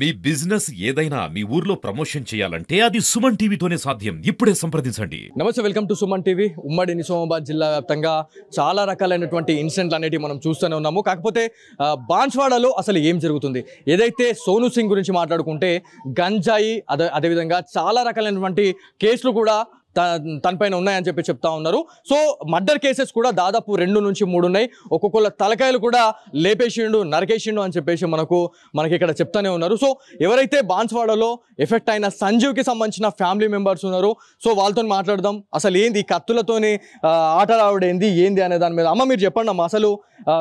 మీ business ఏదైనా మీ ఊర్లో promotion చేయాలంటే అది సుమన్ టీవీతోనే సాధ్యం. ఇప్పుడే సంప్రదించండి. నమస్తే, వెల్కమ్ టు సుమన్ టీవీ. ఉమ్మడి నిజామాబాద్ జిల్లా వ్యాప్తంగా చాలా రకాలైనటువంటి ఇన్సిడెంట్లు అనేవి మనం చూస్తూనే ఉన్నాము. కాకపోతే బాన్స్వాడలో అసలు ఏం జరుగుతుంది? ఏదైతే సోను సింగ్ గురించి మాట్లాడుకుంటే గంజాయి అదేవిధంగా చాలా రకాలైనటువంటి కేసులు కూడా తనపైన ఉన్నాయని చెప్తా ఉన్నారు. సో మర్డర్ కేసెస్ కూడా దాదాపు 2 నుంచి 3 ఉన్నాయి. ఒక్కొక్కళ్ళ తలకాయలు కూడా లేపేసిండు, నరికేసిండు అని మనకి ఇక్కడ చెప్తానే ఉన్నారు. సో ఎవరైతే బాన్స్వాడలో ఎఫెక్ట్ అయిన సంజీవ్కి సంబంధించిన ఫ్యామిలీ మెంబర్స్ ఉన్నారో, సో వాళ్ళతో మాట్లాడదాం. అసలు ఏంది కత్తులతోని ఆట రావడం ఏంది అనే దాని మీద. అమ్మ, మీరు చెప్పండి అమ్మ, అసలు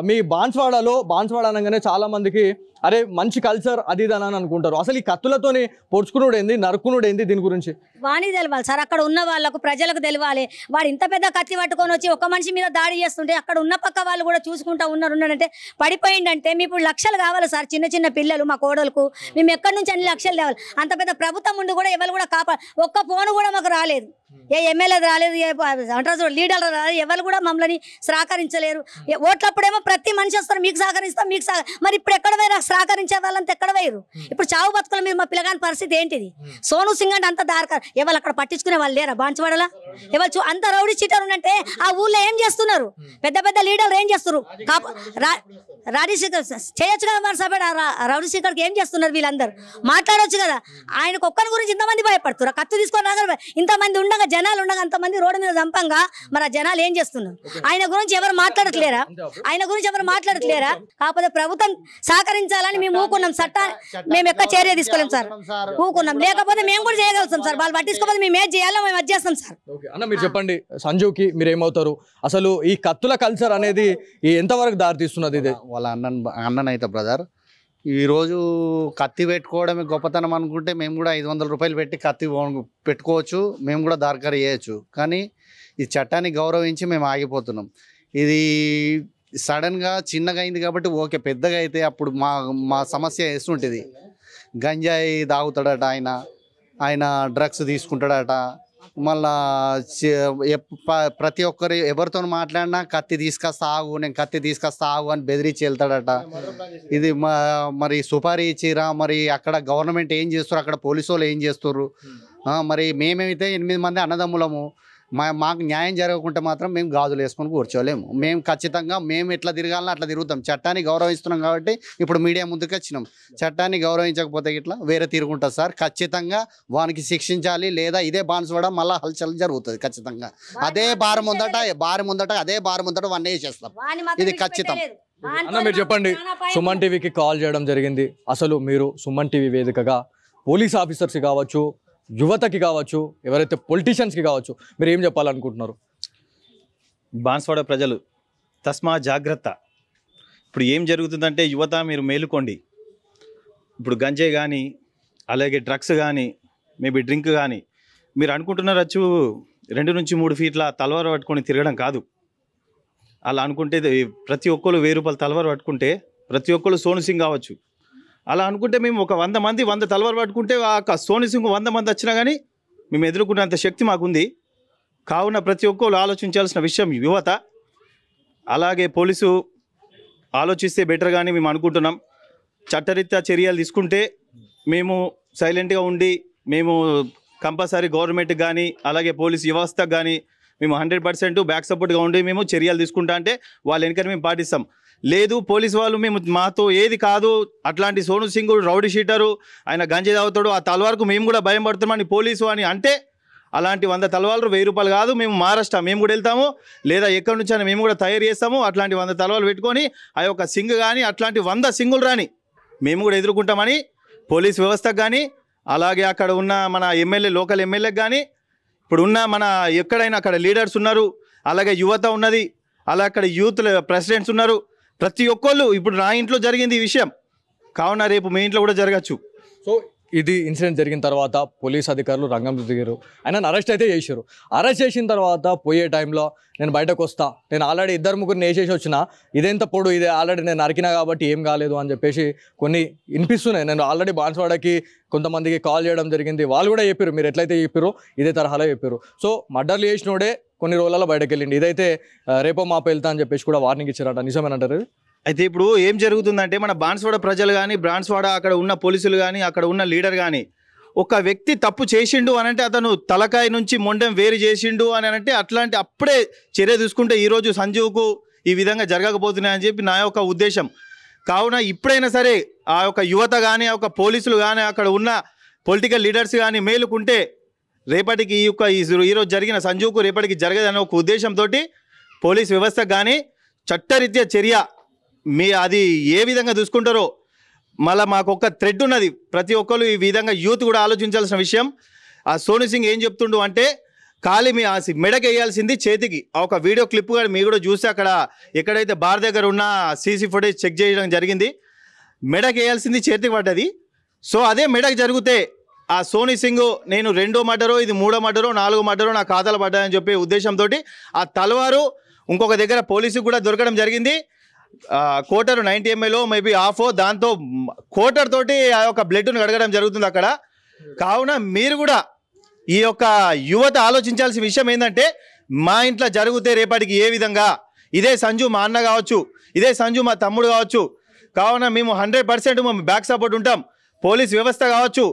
మీ బాన్స్వాడ అనగానే చాలా మందికి అరే మంచి కల్చర్ అది ఇది అని అనుకుంటారు. అసలు ఈ కత్తులతోని పొడుచుకునుడు ఏంది, నరుకునుడు ఏంది, దీని గురించి వాణి తెలవాలి సార్. అక్కడ ఉన్న వాళ్ళకు ప్రజలకు తెలవాలి. వాడు ఇంత పెద్ద కత్తి పట్టుకొని వచ్చి ఒక మనిషి మీద దాడి చేస్తుంటే అక్కడ ఉన్న పక్క వాళ్ళు కూడా చూసుకుంటా ఉన్నారంటే పడిపోయిందంటే మీ ఇప్పుడు లక్షలు కావాలి సార్. చిన్న చిన్న పిల్లలు మా కోడలకు మేము ఎక్కడి నుంచి అన్ని లక్షలు తేవాలి. అంత పెద్ద ప్రభుత్వం ఉండి కూడా ఎవరు కూడా ఒక్క ఫోన్ కూడా మాకు రాలేదు. ఏ ఎమ్మెల్యే రాలేదు, ఏ అంటారు లీడర్లు రాలేదు, ఎవరు కూడా మమ్మల్ని సహకరించలేరు. ఓట్లప్పుడేమో ప్రతి మనిషి వస్తారు, మీకు సహకరిస్తాం మీకు మరి ఇప్పుడు ఎక్కడ పోయి సహకరించే వాళ్ళంతా ఎక్కడ పోయారు? ఇప్పుడు చావు బతుకుల మీద మా పిల్లగాని పరిస్థితి ఏంటిది? సోను సింగ్ అంటే అంత దారక ఎవరు అక్కడ పట్టించుకునే వాళ్ళు లేరా? బాన్స్వాడలా ఎవరు అంత రౌడీ చీటర్ ఉంటే ఆ ఊళ్ళో ఏం చేస్తున్నారు? పెద్ద పెద్ద లీడర్లు ఏం చేస్తున్నారు? రాడీ శేఖర్ చేయొచ్చు కదా మరి సభ. రౌడీ శేఖర్కి ఏం చేస్తున్నారు వీళ్ళందరూ? మాట్లాడవచ్చు కదా. ఆయనకు ఒక్కరి గురించి ఇంతమంది భయపడుతున్నారు. కత్తు తీసుకొని రాగలరు. ఇంతమంది ఉండగా, జనాలు ఉండగా, అంతమంది రోడ్డు మీద చంపంగా మరి ఆ జనాలు ఏం చేస్తున్నారు? ఆయన గురించి ఎవరు మాట్లాడట్లేరా? కాకపోతే ప్రభుత్వం సహకరించాలని మేము ఊకున్నాం. మేము ఎక్కడ చర్య తీసుకోలేం సార్, ఊకున్నాం. లేకపోతే మేము కూడా చేయగలుగుతాం సార్. వాళ్ళు పట్టించుకోకపోతే మేము ఏం చేయాలో మేము అది చేస్తాం సార్. అన్న, మీరు చెప్పండి, సంజీవ్కి మీరు ఏమవుతారు? అసలు ఈ కత్తుల కల్చర్ అనేది ఎంతవరకు దారితీస్తున్నది? ఇది వాళ్ళ అన్ననైతే బ్రదర్, ఈరోజు కత్తి పెట్టుకోవడమే గొప్పతనం అనుకుంటే మేము కూడా 500 రూపాయలు పెట్టి కత్తి పెట్టుకోవచ్చు, మేము కూడా దారకారి చేయొచ్చు. కానీ ఈ చట్టాన్ని గౌరవించి మేము ఆగిపోతున్నాం. ఇది సడన్గా చిన్నగా అయింది కాబట్టి ఓకే, పెద్దగా అయితే అప్పుడు మా సమస్య వేస్తుంటుంది. గంజాయి తాగుతాడట ఆయన డ్రగ్స్ తీసుకుంటాడట. మళ్ళా ప్రతి ఒక్కరు ఎవరితో మాట్లాడినా కత్తి తీసుకొస్తా ఆగు, నేను కత్తి తీసుకొస్తా ఆగు అని బెదిరించి వెళ్తాడట. ఇది మరి సుపారీ ఇచ్చిరా, మరి అక్కడ గవర్నమెంట్ ఏం చేస్తారు, అక్కడ పోలీసు వాళ్ళు ఏం చేస్తారు? మరి మేమేమైతే 8 మంది అన్నదమ్ములము, మాకు న్యాయం జరగకుంటే మాత్రం మేము గాజులు వేసుకొని కూర్చోలేము. మేము ఖచ్చితంగా మేము ఎట్లా తిరగాలనో అట్లా తిరుగుతాం. చట్టాన్ని గౌరవిస్తున్నాం కాబట్టి ఇప్పుడు మీడియా ముందుకు వచ్చినాం. చట్టాన్ని గౌరవించకపోతే ఇట్లా వేరే తిరుగుంటుంది సార్. ఖచ్చితంగా వానికి శిక్షించాలి, లేదా ఇదే బాన్స్వాడ మళ్ళీ హల్చల్ జరుగుతుంది. ఖచ్చితంగా అదే బార్ ముందట వన్ వేసేస్తాం. ఇది ఖచ్చితం. అన్న, మీరు చెప్పండి, సుమన్ టీవీకి కాల్ చేయడం జరిగింది. అసలు మీరు సుమన్ టీవీ వేదికగా పోలీస్ ఆఫీసర్స్ కావచ్చు, యువతకి కావచ్చు, ఎవరైతే పొలిటీషియన్స్కి కావచ్చు, మీరు ఏం చెప్పాలనుకుంటున్నారు? బాన్స్వాడ ప్రజలు తస్మా జాగ్రత్త. ఇప్పుడు ఏం జరుగుతుందంటే యువత మీరు మేలుకోండి. ఇప్పుడు గంజాయి కానీ, అలాగే డ్రగ్స్ కానీ, మేబీ డ్రింక్ కానీ, మీరు అనుకుంటున్నారు 2 నుంచి 3 ఫీట్ల తలవారు పట్టుకొని తిరగడం కాదు. అలా అనుకుంటే ప్రతి ఒక్కరు 1000 రూపాయల తలవారు పట్టుకుంటే ప్రతి ఒక్కరు సోను సింగ్ కావచ్చు. అలా అనుకుంటే మేము ఒక 100 మంది 100 తలవారు పట్టుకుంటే ఆ సోను సింగ్ 100 మంది వచ్చినా కానీ మేము ఎదుర్కొనేంత శక్తి మాకుంది. కావున ప్రతి ఒక్కరు ఆలోచించాల్సిన విషయం యువత. అలాగే పోలీసు ఆలోచిస్తే బెటర్ కానీ మేము అనుకుంటున్నాం. చట్టరీత్యా చర్యలు తీసుకుంటే మేము సైలెంట్గా ఉండి మేము కంపల్సరీ గవర్నమెంట్కి కానీ అలాగే పోలీసు వ్యవస్థకు కానీ మేము 100% బ్యాక్ సపోర్ట్గా ఉండి మేము చర్యలు తీసుకుంటా అంటే వాళ్ళ వెనుకని మేము పాటిస్తాం. లేదు పోలీసు వాళ్ళు మేము మాతో ఏది కాదు, అట్లాంటి సోను సింగ్ రౌడీ షీటరు, ఆయన గంజాయి తాగుతాడు, ఆ తలవారుకు మేము కూడా భయం పడుతున్నామని పోలీసు అని అంటే అలాంటి 100 తలవాళ్ళు 1000 రూపాయలు కాదు. మేము మహారాష్ట్ర మేము కూడా వెళ్తాము, లేదా ఎక్కడి నుంచి అయినా మేము కూడా తయారు చేస్తాము. అట్లాంటి 100 తలవాళ్ళు పెట్టుకొని ఆ యొక్క సింగ్ కానీ అట్లాంటి 100 సింగులు రాని మేము కూడా ఎదుర్కొంటామని పోలీస్ వ్యవస్థకు కానీ, అలాగే అక్కడ ఉన్న మన లోకల్ ఎమ్మెల్యేకి కానీ, ఇప్పుడు ఉన్న మన ఎక్కడైనా అక్కడ లీడర్స్ ఉన్నారు, అలాగే యువత ఉన్నది, అలా అక్కడ యూత్ ప్రెసిడెంట్స్ ఉన్నారు. ప్రతి ఒక్కళ్ళు ఇప్పుడు నా ఇంట్లో జరిగింది ఈ విషయం, కావున రేపు మీ ఇంట్లో కూడా జరగచ్చు. సో ఇది ఇన్సిడెంట్ జరిగిన తర్వాత పోలీస్ అధికారులు రంగంలో దిగారు. ఆయన అరెస్ట్ అయితే చేశారు. అరెస్ట్ చేసిన తర్వాత పోయే టైంలో నేను బయటకు వస్తా, నేను ఆల్రెడీ 2-3 వేసేసి వచ్చిన, ఇదేంత పొడు, ఇదే ఆల్రెడీ నేను నరికినా కాబట్టి ఏం కాలేదు అని చెప్పేసి కొన్ని వినిపిస్తున్నాయి. నేను ఆల్రెడీ బాన్స్వాడకి కొంతమందికి కాల్ చేయడం జరిగింది. వాళ్ళు కూడా చెప్పారు, మీరు ఎట్లయితే చెప్పారో ఇదే తరహాలో చెప్పారు. సో మర్డర్లు చేసినోడే కొన్ని రోజులలో బయటకు వెళ్ళింది. ఇదైతే రేపో మాపో వెళ్తా అని చెప్పేసి కూడా వార్నింగ్ ఇచ్చారట. నిజమేనంటారు? అయితే ఇప్పుడు ఏం జరుగుతుందంటే మన బాన్స్వాడ ప్రజలు కానీ బాన్స్వాడ అక్కడ ఉన్న పోలీసులు కానీ అక్కడ ఉన్న లీడర్ కానీ ఒక వ్యక్తి తప్పు చేసిండు అని అంటే అతను తలకాయ నుంచి మొండెం వేరు చేసిండు అని అంటే అట్లాంటి అప్పుడే చర్య తీసుకుంటే ఈరోజు సంజీవ్కు ఈ విధంగా జరగకపోతున్నాయని చెప్పి నా యొక్క ఉద్దేశం. కావున ఇప్పుడైనా సరే ఆ యొక్క యువత కానీ ఆ యొక్క పోలీసులు కానీ అక్కడ ఉన్న పొలిటికల్ లీడర్స్ కానీ మేలుకుంటే రేపటికి ఈరోజు జరిగిన సంజీవ్కు రేపటికి జరగదనే ఒక ఉద్దేశంతో పోలీస్ వ్యవస్థ కానీ చట్టరీత్యా చర్య అది ఏ విధంగా చూసుకుంటారో మళ్ళీ మాకు ఒక థ్రెడ్ ఉన్నది. ప్రతి ఒక్కరు ఈ విధంగా యూత్ కూడా ఆలోచించాల్సిన విషయం. ఆ సోను సింగ్ ఏం చెప్తుండు అంటే ఖాళీ మీ మెడకి వేయాల్సింది చేతికి. ఒక వీడియో క్లిప్ కూడా మీరు కూడా చూస్తే అక్కడ ఎక్కడైతే బార్ దగ్గర ఉన్న సీసీ ఫుటేజ్ చెక్ చేయడం జరిగింది. మెడకి వేయాల్సింది చేతికి పడ్డది. సో అదే మెడకు జరిగితే ఆ సోను సింగ్ నేను 2వ మర్డరో ఇది 3వ మర్డరో 4వ మర్డరో నా ఖాతాలో పడ్డాయని చెప్పే ఉద్దేశంతో ఆ తలవారు ఇంకొక దగ్గర పోలీసుకు కూడా దొరకడం జరిగింది. కోటర్ 90 ml మేబీ హాఫ్ దాంతో కోటర్ తోటి ఆ యొక్క బ్లడ్ను కడగడం జరుగుతుంది అక్కడ. కావున మీరు కూడా ఈ యొక్క యువత ఆలోచించాల్సిన విషయం ఏంటంటే మా ఇంట్లో జరిగితే రేపటికి ఏ విధంగా ఇదే సంజు మా అన్న కావచ్చు, ఇదే సంజు మా తమ్ముడు కావచ్చు. కావున మేము 100% మేము బ్యాక్ సపోర్ట్ ఉంటాం. పోలీస్ వ్యవస్థ కావచ్చు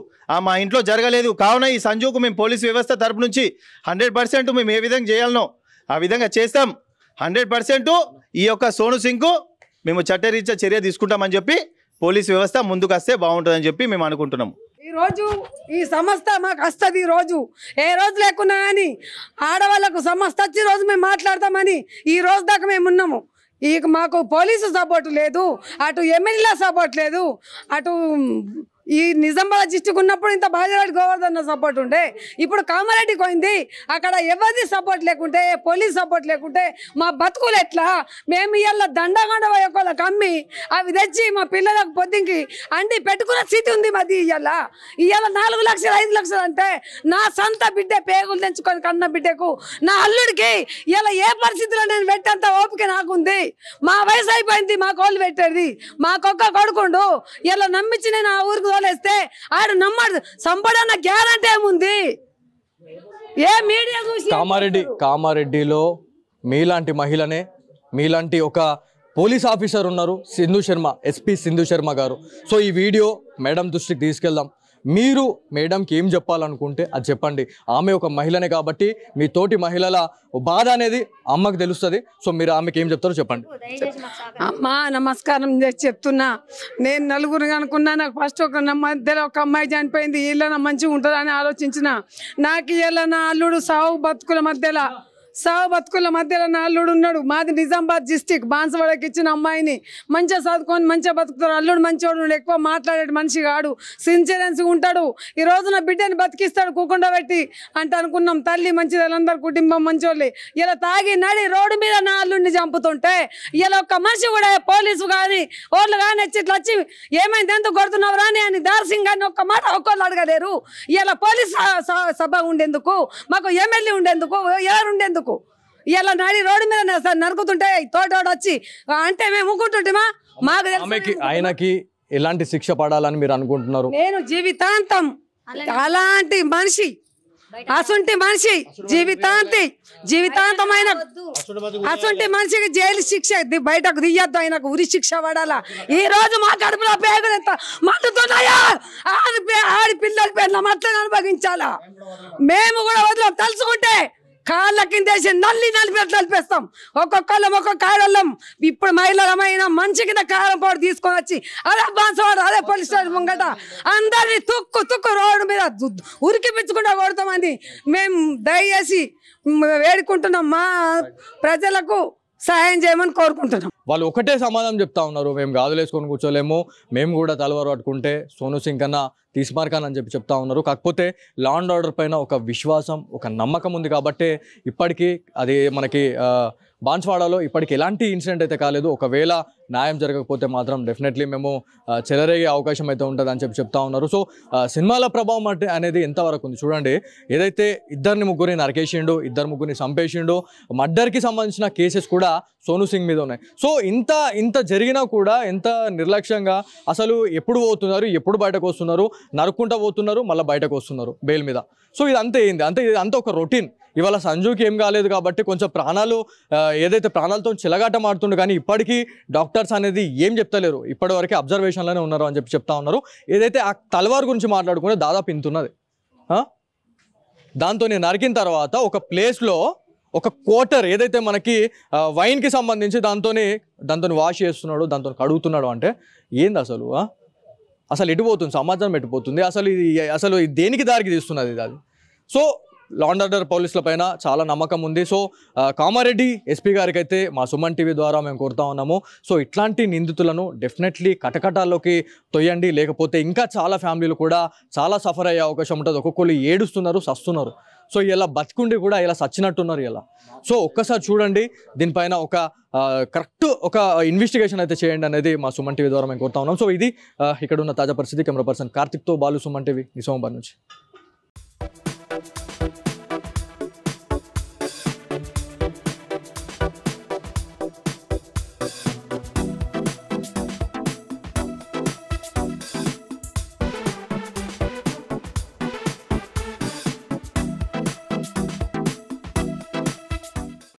మా ఇంట్లో జరగలేదు కావున ఈ సంజుకు మేము పోలీస్ వ్యవస్థ తరపు నుంచి 100% మేము ఏ విధంగా చేయాలనో ఆ విధంగా చేస్తాం. 100% ఈ యొక్క సోను సింగ్కు మేము చట్టరీత్యా చర్య తీసుకుంటామని చెప్పి పోలీస్ వ్యవస్థ ముందుకు వస్తే బాగుంటుందని చెప్పి మేము అనుకుంటున్నాము. ఈరోజు ఈ సంస్థ మాకు వస్తుంది. ఈరోజు ఏ రోజు లేకున్నా కానీ ఆడవాళ్ళకు సంస్థ వచ్చి రోజు మేము మాట్లాడతామని ఈ రోజు దాకా మేము ఉన్నాము. మాకు పోలీసు సపోర్ట్ లేదు, అటు ఎమ్మెల్యేల సపోర్ట్ లేదు, అటు ఈ నిజామాబాద్ డిస్ట్రిక్ట్ ఉన్నప్పుడు ఇంత బాజిరెడ్డి గోవర్ధన్ సపోర్ట్ ఉండే, ఇప్పుడు కామారెడ్డికి పోయింది. అక్కడ ఎవరిది సపోర్ట్ లేకుంటే పోలీస్ సపోర్ట్ లేకుంటే మా బతుకులు ఎట్లా? మేము ఇవాళ దండగండ ఒకళ్ళకి అమ్మి అవి తెచ్చి మా పిల్లలకు పొద్దుకి అండి పెట్టుకున్న స్థితి ఉంది మాది. ఇవాళ 4 లక్షలు 5 లక్షలు అంటే నా సొంత బిడ్డ పేగులు తెంచుకొని కన్న బిడ్డకు నా అల్లుడికి ఇలా ఏ పరిస్థితిలో నేను పెట్టేంత ఓపిక నాకుంది. మా వయసు అయిపోయింది, మా కోళ్ళు పెట్టేది మాకొక్క కొడుకుండు. ఇలా నమ్మించి నేను ఆ ఊరికి తోలేస్తే ఆడు నమ్మడు సంపడన్న గ్యారంటీ ఏముంది? ఏ మీడియా చూసి కామారెడ్డిలో మీలాంటి మహిళనే మీలాంటి ఒక పోలీస్ ఆఫీసర్ ఉన్నారు, సింధు శర్మ, ఎస్పీ సింధు శర్మ గారు. సో ఈ వీడియో మేడం దృష్టికి తీసుకెళ్దాం. మీరు మేడంకి ఏం చెప్పాలనుకుంటే అది చెప్పండి. ఆమె ఒక మహిళనే కాబట్టి మీ తోటి మహిళల బాధ అనేది అమ్మకు తెలుస్తుంది. సో మీరు ఆమెకి ఏం చెప్తారో చెప్పండి. అమ్మా నమస్కారం చెప్తున్నా. నేను నలుగురు అనుకున్నా. నాకు ఫస్ట్ మధ్యలో ఒక అమ్మాయి చనిపోయింది, వీళ్ళ మంచిగా ఉంటుందని ఆలోచించిన. నాకు వీళ్ళ నా అల్లుడు సావు బతుకుల మధ్యలో నా అల్లుడు ఉన్నాడు. మాది నిజామాబాద్ డిస్టిక్ బాన్స్వాడకి ఇచ్చిన అమ్మాయిని మంచిగా చదువుకొని మంచిగా బతుకుతాడు. అల్లుడు మంచివాడు, ఎక్కువ మాట్లాడే మనిషి కాడు, సిన్సియరెన్స్గా ఉంటాడు. ఈ రోజు నా బిడ్డని బతికిస్తాడు కూకుండా పెట్టి అంటే అనుకున్నాం. తల్లి మంచిది, వాళ్ళందరూ కుటుంబం మంచోళ్ళే. ఇలా తాగి నడి రోడ్డు మీద నా అల్లుడిని చంపుతుంటే ఇలా ఒక్క మనిషి కూడా పోలీసు కానీ వాళ్ళు కానీ ఇట్లా వచ్చి ఏమైంది ఎందుకు కొడుతున్నావు రాని అని దార్సింగ్ కానీ ఒక్క మాట ఒక్కళ్ళు అడగలేరు. ఇలా పోలీస్ సభ ఉండేందుకు, మాకు ఎమ్మెల్యే ఉండేందుకు, ఎవరు ఉండేందుకు? ఇలా నడి రోడ్డు మీద నరుకుతుంటే తోటోడు వచ్చి అంటే మేము ఊకుంటుంటేమా? మాకు ఆయనకి ఎలాంటి శిక్ష పడాలని మీరు అనుకుంటున్నారు? నేను జీవితాంతం అలాంటి మనిషి, అసంటి మనిషి జీవితాంతమైన అసంటి మనిషికి జైలు శిక్ష బయటకు తీయద్దు. ఆయనకు ఉరి శిక్ష పడాలా. ఈ రోజు మా కడుపులో పేగులు ఎంత మండుతున్నాయా? ఆడి పిల్లల పేర్ల మట్లను అనుభవించాలా? మేము కూడా వదలం. తలుచుకుంటే కాళ్ళ కిందేసి నలిపేస్తాం. ఒక్కొక్కళ్ళం ఒక్కొక్క ఆడళ్ళం. ఇప్పుడు మహిళలమైన మంచి కింద కారం పొడి తీసుకొని వచ్చి అదే బాన్స్వాడ అదే పోలీస్ స్టేషన్ ముంగట అందరినీ తుక్కు రోడ్డు మీద ఉరికిపించకుండా కొడతామని మేము దయచేసి వేడుకుంటున్నాం. మా ప్రజలకు సహాయం చేయమని కోరుకుంటున్నాం. వాళ్ళు ఒకటే సమాధానం చెప్తా ఉన్నారు, మేము గాజులేసుకొని కూర్చోలేము, మేము కూడా తలవారు పట్టుకుంటే సోను సింగ్ కన్నా తీసిమార్కానని చెప్తా ఉన్నారు. కాకపోతే లా అండ్ ఆర్డర్ పైన ఒక విశ్వాసం, ఒక నమ్మకం ఉంది కాబట్టి ఇప్పటికీ అది మనకి బాన్స్వాడలో ఇప్పటికి ఎలాంటి ఇన్సిడెంట్ అయితే కాలేదు. ఒకవేళ న్యాయం జరగకపోతే మాత్రం డెఫినెట్లీ మేము చెలరేగే అవకాశం అయితే ఉంటుందని చెప్తా ఉన్నారు. సో సినిమాల ప్రభావం అనేది ఎంతవరకు ఉంది చూడండి. ఏదైతే 2-3 నరికేసిండు, 2-3 చంపేసిండు, మర్డర్కి సంబంధించిన కేసెస్ కూడా సోను సింగ్ మీద ఉన్నాయి. సో ఇంత జరిగినా కూడా ఎంత నిర్లక్ష్యంగా అసలు ఎప్పుడు పోతున్నారు, ఎప్పుడు బయటకు వస్తున్నారు, నరుక్కుంటా పోతున్నారు, మళ్ళీ బయటకు వస్తున్నారు బెయిల్ మీద. సో ఇదంతా ఏంది? అంత ఒక రొటీన్. ఇవాళ సంజుకి ఏం కాలేదు కాబట్టి కొంచెం ప్రాణాలు ఏదైతే ప్రాణాలతో చిలగాటం ఆడుతుండే, కానీ ఇప్పటికీ డాక్టర్స్ అనేది ఏం చెప్తలేరు, ఇప్పటివరకు అబ్జర్వేషన్లోనే ఉన్నారు అని చెప్తా ఉన్నారు. ఏదైతే ఆ తలవార్ గురించి మాట్లాడుకుంటే దాదాపు ఇంతున్నది. దాంతో నరికిన తర్వాత ఒక ప్లేస్లో ఒక క్వార్టర్ ఏదైతే మనకి వైన్కి సంబంధించి దాంతో వాష్ చేస్తున్నాడు, దాంతో కడుగుతున్నాడు అంటే ఏంది అసలు? అసలు ఎటుపోతుంది సమాజం, ఎటుపోతుంది అసలు ఇది దేనికి దారికి తీస్తున్నది అది? సో లా అండ్ ఆర్డర్ పోలీసుల పైన చాలా నమ్మకం ఉంది. సో కామారెడ్డి ఎస్పీ గారికి అయితే మా సుమన్ టీవీ ద్వారా మేము కోరుతా ఉన్నాము, సో ఇట్లాంటి నిందితులను డెఫినెట్లీ కటకటాల్లోకి తొయ్యండి, లేకపోతే ఇంకా చాలా ఫ్యామిలీలు కూడా చాలా సఫర్ అయ్యే అవకాశం ఉంటుంది. ఒక్కొక్కరు ఏడుస్తున్నారు, సస్తున్నారు. సో ఇలా బతికుండి కూడా ఇలా సచ్చినట్టున్నారు ఇలా. సో ఒక్కసారి చూడండి, దీనిపైన ఒక కరెక్ట్ ఒక ఇన్వెస్టిగేషన్ అయితే చేయండి అనేది మా సుమన్ టీవీ ద్వారా మేము కోరుతా ఉన్నాం. సో ఇది ఇక్కడ ఉన్న తాజా పరిస్థితి. కెమెరా పర్సన్ కార్తిక్తో బాలు, సుమన్ టీవీ, నిజామాబాద్ నుంచి.